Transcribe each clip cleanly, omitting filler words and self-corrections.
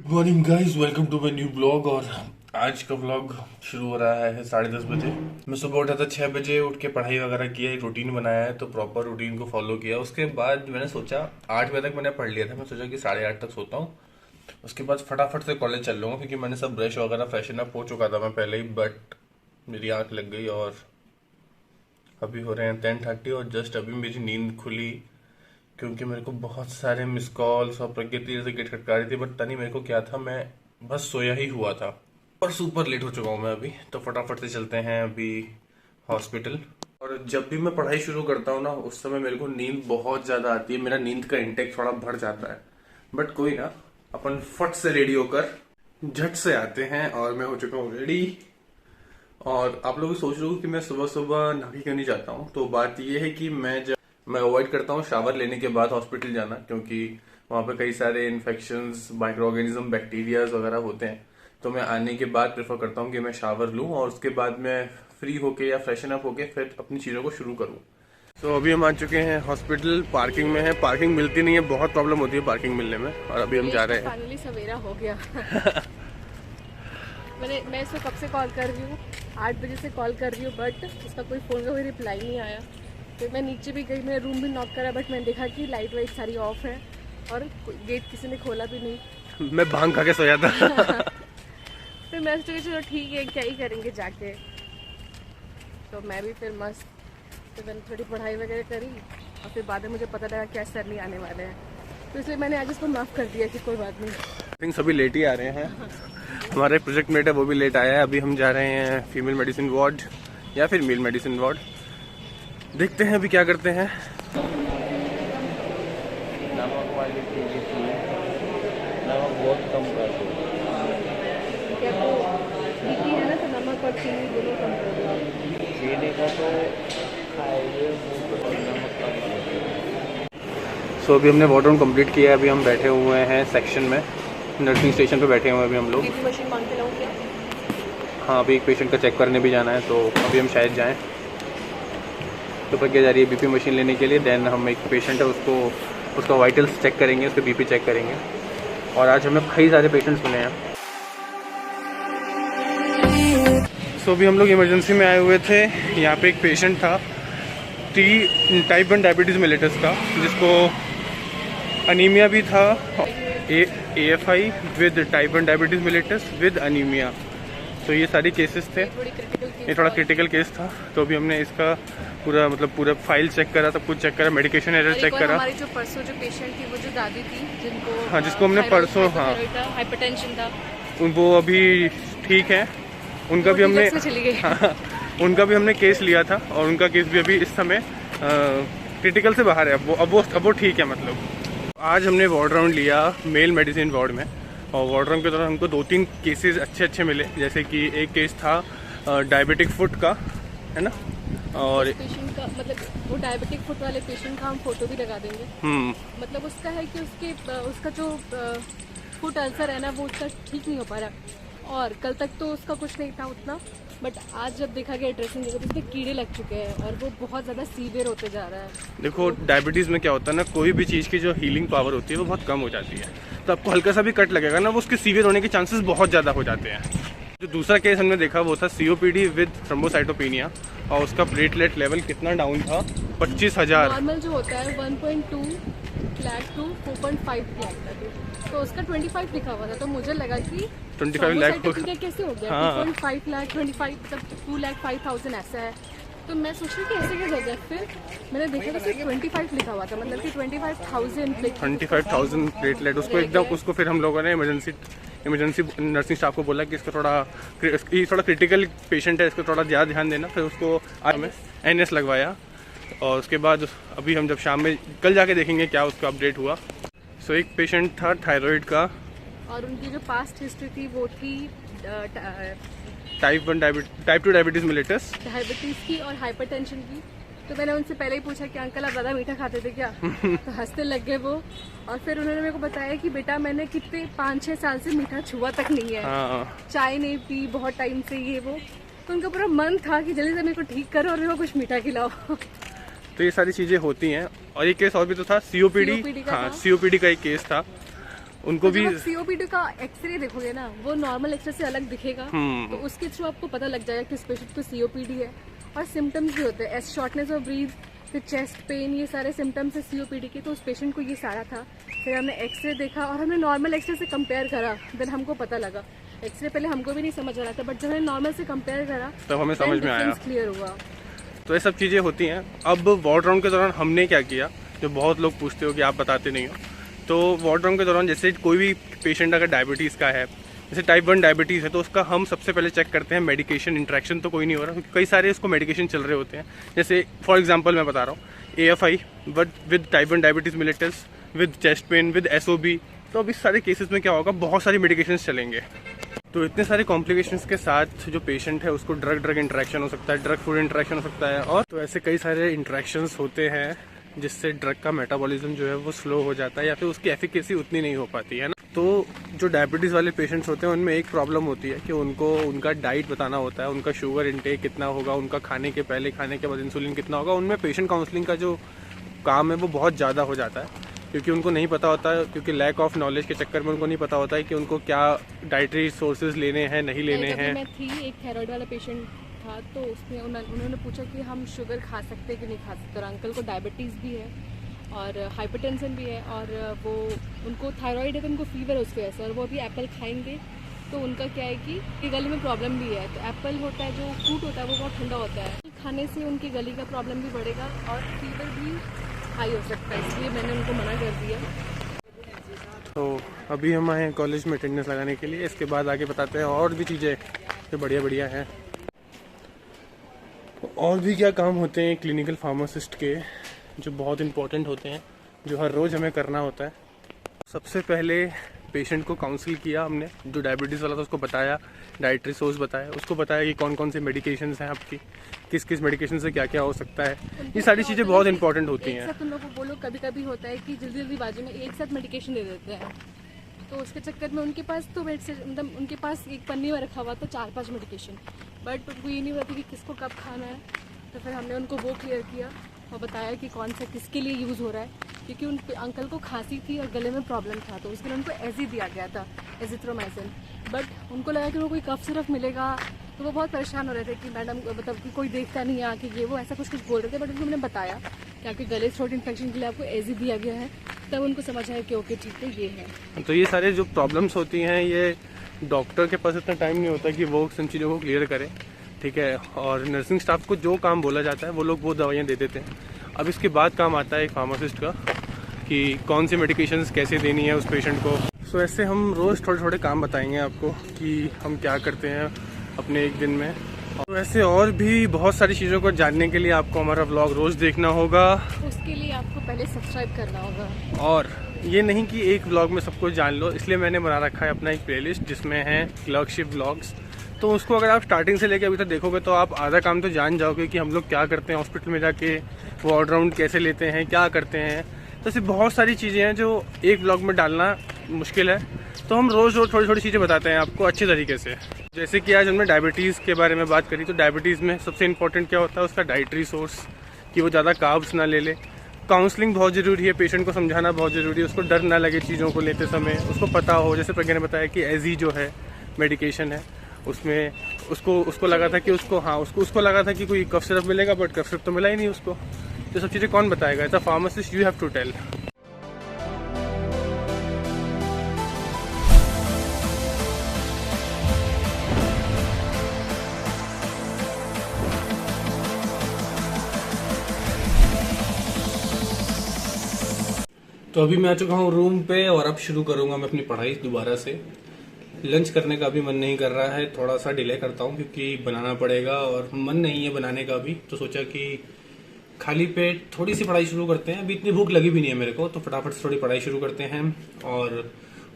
Morning guys, welcome to my new blog. और आज का व्लॉग शुरू हो रहा है 10:30 बजे। मैं सुबह उठा था 6 बजे, उठ के पढ़ाई वगैरह किया, एक रूटीन बनाया है तो प्रॉपर रूटीन को फॉलो किया। उसके बाद मैंने सोचा 8 बजे तक मैंने पढ़ लिया था, मैं सोचा कि 8:30 तक सोता हूँ। उसके बाद फटाफट से कॉलेज चल लूँगा क्योंकि मैंने सब ब्रश वगैरह फ्रेशन अप हो चुका था मैं पहले ही। बट मेरी आँख लग गई और अभी हो रहे हैं 10:30 और जस्ट अभी मेरी नींद खुली क्योंकि मेरे को बहुत सारे मिस कॉल्स और प्रकृति जैसे गेट खटका रही थी। बट तनी मेरे को क्या था, मैं बस सोया ही हुआ था और सुपर लेट हो चुका हूँ मैं अभी। तो फटाफट से चलते हैं अभी हॉस्पिटल। और जब भी मैं पढ़ाई शुरू करता हूँ ना, उस समय मेरे को नींद बहुत ज्यादा आती है, मेरा नींद का इंटेक थोड़ा बढ़ जाता है। बट कोई ना, अपन फट से रेडी होकर झट से आते हैं। और मैं हो चुका हूँ रेडी। और आप लोग सोच रहे हो कि मैं सुबह सुबह नहाके क्यों नहीं जाता हूँ, तो बात यह है कि मैं अवॉइड करता हूँ शावर लेने के बाद हॉस्पिटल जाना, क्योंकि वहाँ पे कई सारे इन्फेक्शंस, माइक्रो ऑर्गेनिज्म, बैक्टीरियाज वगैरह होते हैं। तो मैं आने के बाद प्रेफर करता हूँ कि मैं शावर लूँ और उसके बाद मैं फ्री होके या फ्रेशन अप होके फिर अपनी चीज़ों को शुरू करूँ। तो अभी हम आ चुके हैं हॉस्पिटल, पार्किंग में है। पार्किंग मिलती नहीं है, बहुत प्रॉब्लम होती है पार्किंग मिलने में। और अभी हम जा रहे हैं। फाइनली सवेरा हो गया। मैं इसको कब से कॉल कर रही हूँ, 8 बजे से कॉल कर रही हूँ, बट उसका कोई फ़ोन का कोई रिप्लाई नहीं आया। फिर मैं नीचे भी गई, मेरा रूम भी नॉक करा, बट मैंने देखा कि लाइट वाइट सारी ऑफ है और गेट किसी ने खोला भी नहीं। मैं भांग खा के सोया था। फिर मैं सोचा चलो ठीक है, क्या ही करेंगे जाके। तो मैं भी फिर मस्त, तो मैंने थोड़ी पढ़ाई वगैरह करी और फिर बाद में मुझे पता लगा क्या सर नहीं आने वाले हैं, तो इसलिए मैंने आज इसको माफ़ कर दिया कि कोई बात नहीं। आई थिंक सभी लेट ही आ रहे हैं। हमारे प्रोजेक्ट मेट है, वो भी लेट आया है। अभी हम जा रहे हैं फीमेल मेडिसिन वार्ड या फिर मेल मेडिसिन वार्ड। देखते हैं अभी क्या करते हैं। नमक वाली चीज़ें चाहिए, नमक बहुत कम कर दो। क्या तो बीपी है ना, तो नमक और चीनी दोनों कम कर दो। चीनी का तो खाइए, नमक कम कर दो। सो अभी हमने वार्ड राउंड कंप्लीट किया है। अभी हम बैठे हुए हैं सेक्शन में, नर्सिंग स्टेशन पे बैठे हुए हैं अभी हम लोग। बीपी मशीन मांग के लाऊं क्या? हाँ, अभी एक पेशेंट का चेक करने भी जाना है, तो अभी हम शायद जाएं। तो प्रज्ञा जा रही है बीपी मशीन लेने के लिए। देन हम एक पेशेंट है, उसका वाइटल्स चेक करेंगे, उसका बीपी चेक करेंगे। और आज हमें कई सारे पेशेंट्स मिले हैं। सो अभी हम लोग इमरजेंसी में आए हुए थे। यहाँ पे एक पेशेंट था टाइप 1 डायबिटीज़ मेलिटस का, जिसको अनीमिया भी था, AFI with type 1 diabetes mellitus with anaemia. तो ये सारी केसेस थे। ये थोड़ा क्रिटिकल केस था। तो अभी हमने इसका पूरा फाइल चेक करा, सब कुछ चेक करा, मेडिकेशन एरर चेक करा। हमारी जो परसों जो पेशेंट थी, वो जो दादी थी जिनको, हाँ, जिसको हमने परसों, हाँ, हाइपरटेंशन था, वो अभी ठीक है। उनका भी हमने, हाँ, उनका भी हमने केस लिया था और उनका केस भी अभी इस समय क्रिटिकल से बाहर है। अब वो ठीक है। मतलब आज हमने वार्ड राउंड लिया मेल मेडिसिन वार्ड में, और वार्ड राउंड के दौरान हमको 2-3 केसेस अच्छे मिले। जैसे कि एक केस था डायबिटिक फुट का, है ना। और पेशेंट का मतलब वो डायबिटिक फुट वाले पेशेंट का हम फोटो भी लगा देंगे। मतलब उसका है कि उसका जो फुट अल्सर है ना, वो उसका ठीक नहीं हो पा रहा। और कल तक तो उसका कुछ नहीं था उतना, बट आज जब देखा गया ड्रेसिंग देखा तो उसके कीड़े लग चुके हैं और वो बहुत ज़्यादा सीवियर होते जा रहा है। देखो, डायबिटीज़ में क्या होता है ना, कोई भी चीज़ की जो हीलिंग पावर होती है वो बहुत कम हो जाती है। तो आपको हल्का सा भी कट लगेगा ना, वो उसके सीवियर होने के चांसेस बहुत ज़्यादा हो जाते हैं। जो दूसरा केस हमने देखा वो था COPD विद थ्रोम्बोसाइटोपिनिया, और उसका प्लेटलेट लेवल कितना डाउन था, 25,000। नॉर्मल जो होता है 1.2 लाख टू 4.5 लाख तक, तो उसका 25 लिखा हुआ था। तो मुझे लगा कि 25 लाख कैसे हो गया, 2.5 लाख 25 मतलब 2,05,000 ऐसा है। तो मैं सोच रही कि ऐसे क्या जगह, फिर मैंने देखा तो सिर्फ 25 लिखा हुआ था, मतलब कि 25,000 प्लेटलेट उसको एकदम, उसको फिर हम लोगों ने इमरजेंसी नर्सिंग स्टाफ को बोला कि इसका थोड़ा क्रिटिकल पेशेंट है, इसको थोड़ा ज़्यादा ध्यान देना। फिर उसको हमें NS लगवाया। और उसके बाद अभी हम जब शाम में कल जाके देखेंगे क्या उसका अपडेट हुआ। सो एक पेशेंट था थायराइड का, और उनकी जो पास्ट हिस्ट्री थी वो थी टाइप 2 डायबिटीज़ मेलिटस, डायबिटीज़ की और हाइपरटेंशन की। तो मैंने उनसे पहले ही पूछा कि अंकल आप ज़्यादा मीठा खाते थे क्या? तो हंसने लग गए वो। और फिर उन्होंने मेरे को बताया कि बेटा मैंने कितने 5-6 साल से मीठा छुआ तक नहीं है, चाय नहीं पी बहुत टाइम से, ये वो। तो उनका पूरा मन था कि जल्दी से मेरे को ठीक करो और मेरे को कुछ मीठा खिलाओ। तो ये सारी चीज़ें होती हैं। और एक केस और भी तो था COPD, हाँ, COPD का एक केस था। उनको भी सीओपीडी का एक्सरे देखोगे ना, वो नॉर्मल एक्सरे से अलग दिखेगा, तो उसके थ्रू आपको पता लग जाएगा कि इस पेशेंट को सीओपीडी है। और सिम्टम्स भी होते हैं, शॉर्टनेस ऑफ ब्रीथ, फिर चेस्ट पेन, ये सारे सिम्टम्स है सीओपीडी के। तो उस पेशेंट को ये सारा था। फिर हमने एक्सरे देखा और हमने नॉर्मल एक्सरे से कंपेयर करा, देन हमको पता लगा। एक्सरे पहले हमको भी नहीं समझ आ रहा था, बट जब हमने नॉर्मल से कंपेयर करा तब हमें समझ में आया, क्लियर हुआ। तो ये सब चीज़ें होती हैं। अब वार्ड राउंड के दौरान हमने क्या किया, जो बहुत लोग पूछते हो कि आप बताते नहीं हो, तो वार्ड राउंड के दौरान जैसे कोई भी पेशेंट अगर डायबिटीज़ का है, जैसे टाइप 1 डायबिटीज़ है, तो उसका हम सबसे पहले चेक करते हैं मेडिकेशन इंट्रैक्शन तो कोई नहीं हो रहा, क्योंकि कई सारे उसको मेडिकेशन चल रहे होते हैं। जैसे फॉर एग्जांपल मैं बता रहा हूँ AFI with type 1 diabetes mellitus, with chest pain, with SOB। तो अब इस सारे केसेस में क्या होगा, बहुत सारी मेडिकेशन चलेंगे। तो इतने सारे कॉम्प्लिकेशंस के साथ जो पेशेंट है उसको ड्रग इंट्रैक्शन हो सकता है, ड्रग फूड इंट्रैक्शन हो सकता है, और तो ऐसे कई सारे इंट्रैक्शंस होते हैं जिससे ड्रग का मेटाबॉलिज्म जो है वो स्लो हो जाता है या फिर उसकी एफिकेसी उतनी नहीं हो पाती है ना। तो जो डायबिटीज़ वाले पेशेंट्स होते हैं उनमें एक प्रॉब्लम होती है कि उनको उनका डाइट बताना होता है, उनका शुगर इंटेक कितना होगा, उनका खाने के पहले खाने के बाद इंसुलिन कितना होगा। उनमें पेशेंट काउंसलिंग का जो काम है वो बहुत ज़्यादा हो जाता है, क्योंकि उनको नहीं पता होता है, क्योंकि लैक ऑफ नॉलेज के चक्कर में उनको नहीं पता होता है कि उनको क्या डाइटरी सोर्सेज लेने हैं, नहीं लेने हैं। मैं थी, एक थायराइड वाला पेशेंट था, तो उसमें उन्होंने पूछा कि हम शुगर खा सकते हैं कि नहीं खा सकते, और अंकल को डायबिटीज़ भी है और हाइपरटेंशन भी है, और वो उनको थायराइड है, तो उनको फीवर है उसकी वजह से, और वो अभी एप्पल खाएंगे तो उनका क्या है कि गले में प्रॉब्लम भी है। तो एप्पल होता है, जो फ्रूट होता है वो बहुत ठंडा होता है, खाने से उनकी गले का प्रॉब्लम भी बढ़ेगा और फीवर भी हाई हो सकता है, इसलिए मैंने उनको मना कर दिया। तो अभी हम आए हैं कॉलेज में अटेंडेंस लगाने के लिए, इसके बाद आगे बताते हैं और भी चीज़ें जो बढ़िया हैं। और भी क्या काम होते हैं क्लिनिकल फार्मासिस्ट के, जो बहुत इंपॉर्टेंट होते हैं, जो हर रोज़ हमें करना होता है। सबसे पहले पेशेंट को काउंसिल किया हमने, जो डायबिटीज़ वाला था उसको बताया, डाइटरी सोर्स बताया, उसको बताया कि कौन कौन सी मेडिकेशंस हैं आपकी, किस किस मेडिकेशन से क्या क्या हो सकता है। ये सारी चीज़ें बहुत इंपॉर्टेंट होती हैं। एक साथ उन लोगों को बोलो, कभी कभी होता है कि जल्दी बाजी में एक साथ मेडिकेशन दे देते हैं, तो उसके चक्कर में उनके पास तो मतलब उनके पास एक पन्नी में रखा हुआ था 4-5 मेडिकेशन, बट उनको ये नहीं पता कि किसको कब खाना है। तो फिर हमने उनको वो क्लियर किया और बताया कि कौन सा किसके लिए यूज़ हो रहा है, क्योंकि उन अंकल को खांसी थी और गले में प्रॉब्लम था, तो उसके लिए उनको एजी दिया गया था, एजिथ्रोमाइसिन। बट उनको लगा कि उनको कोई कफ सिरप मिलेगा, तो वो बहुत परेशान हो रहे थे कि मैडम मतलब कि कोई देखता नहीं है आके, ये वो ऐसा कुछ बोल रहे थे। बट उनको हमने बताया कि आपके गले थ्रोट इन्फेक्शन के लिए आपको एजी दिया गया है, तब उनको समझ आया कि ओके ठीक है ये है। तो ये सारे जो प्रॉब्लम्स होती हैं, ये डॉक्टर के पास इतना टाइम नहीं होता कि वो उन चीज़ों को क्लियर करे, ठीक है। और नर्सिंग स्टाफ को जो काम बोला जाता है वो लोग वो दवाइयाँ दे देते हैं। अब इसके बाद काम आता है एक फार्मासिस्ट का कि कौन सी मेडिकेशंस कैसे देनी है उस पेशेंट को। सो ऐसे हम रोज़ थोड़े थोड़े काम बताएंगे आपको कि हम क्या करते हैं अपने एक दिन में। तो ऐसे और भी बहुत सारी चीज़ों को जानने के लिए आपको हमारा व्लॉग रोज़ देखना होगा। उसके लिए आपको पहले सब्सक्राइब करना होगा, और ये नहीं कि एक व्लॉग में सब कुछ जान लो, इसलिए मैंने बना रखा है अपना एक प्लेलिस्ट जिसमें है क्लर्कशिप व्लॉग्स। तो उसको अगर आप स्टार्टिंग से लेकर अभी तक देखोगे तो आप आधा काम तो जान जाओगे कि हम लोग क्या करते हैं हॉस्पिटल में जाके, वार्ड राउंड कैसे लेते हैं, क्या करते हैं। तो ऐसी बहुत सारी चीज़ें हैं जो एक व्लॉग में डालना मुश्किल है, तो हम रोज़ रोज़ थोड़ी थोड़ी चीज़ें बताते हैं आपको अच्छे तरीके से। जैसे कि आज हमने डायबिटीज़ के बारे में बात करी, तो डायबिटीज़ में सबसे इंपॉर्टेंट क्या होता है, उसका डाइटरी सोर्स, कि वो ज़्यादा कार्ब्स ना ले ले। काउंसलिंग बहुत ज़रूरी है, पेशेंट को समझाना बहुत ज़रूरी है, उसको डर ना लगे चीज़ों को लेते समय, उसको पता हो। जैसे प्रज्ञा ने बताया कि एजी जो है मेडिकेशन है, उसमें उसको लगा था कि उसको लगा था कि कोई कफ सिरप मिलेगा, बट कफ सिरप तो मिला ही नहीं उसको। तो सब चीज़ें कौन बताएगा, as a pharmacist you have to tell. तो अभी मैं आ चुका हूँ रूम पे और अब शुरू करूँगा मैं अपनी पढ़ाई दोबारा से। लंच करने का भी मन नहीं कर रहा है, थोड़ा सा डिले करता हूँ क्योंकि बनाना पड़ेगा और मन नहीं है बनाने का भी। तो सोचा कि खाली पेट थोड़ी सी पढ़ाई शुरू करते हैं, अभी इतनी भूख लगी भी नहीं है मेरे को, तो फटाफट से थोड़ी पढ़ाई शुरू करते हैं। और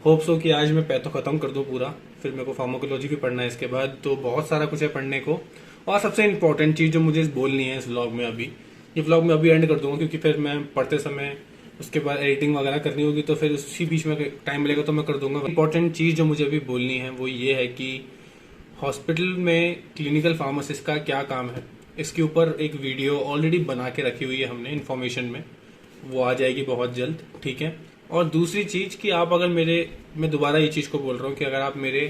होप्स हो कि आज मैं पैथो ख़त्म कर दूँ पूरा, फिर मेरे को फार्माकोलॉजी भी पढ़ना है इसके बाद, तो बहुत सारा कुछ है पढ़ने को। और सबसे इम्पोर्टेंट चीज़ जो मुझे बोलनी है इस व्लॉग में, अभी ये व्लॉग मैं अभी एंड कर दूँगा क्योंकि फिर मैं पढ़ते समय उसके बाद एडिटिंग वगैरह करनी होगी, तो फिर उसी बीच में टाइम मिलेगा तो मैं कर दूंगा। इंपॉर्टेंट चीज़ जो मुझे अभी बोलनी है वो ये है कि हॉस्पिटल में क्लिनिकल फार्मासिस्ट का क्या काम है, इसके ऊपर एक वीडियो ऑलरेडी बना के रखी हुई है हमने इन्फॉर्मेशन में, वो आ जाएगी बहुत जल्द, ठीक है। और दूसरी चीज कि आप अगर मैं दोबारा ये चीज को बोल रहा हूँ कि अगर आप मेरे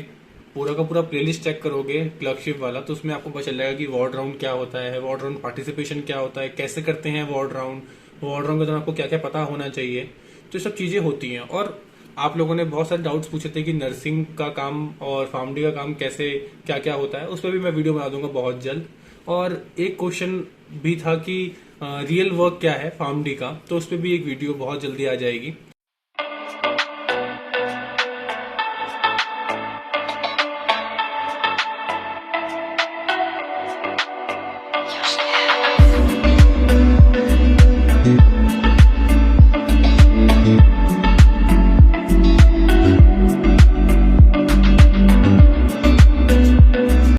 पूरा का पूरा प्लेलिस्ट चेक करोगे क्लर्कशिप वाला, तो उसमें आपको पता चल जाएगा कि वार्ड राउंड क्या होता है, वार्ड राउंड पार्टिसिपेशन क्या होता है, कैसे करते हैं वार्ड राउंड के दौरान आपको क्या क्या पता होना चाहिए। तो ये सब चीजें होती हैं। और आप लोगों ने बहुत सारे डाउट्स पूछे थे कि नर्सिंग का काम और फार्मडी का काम कैसे क्या क्या होता है, उस पर भी मैं वीडियो बना दूंगा बहुत जल्द। और एक क्वेश्चन भी था कि रियल वर्क क्या है फार्मडी का, तो उस पर भी एक वीडियो बहुत जल्दी आ जाएगी।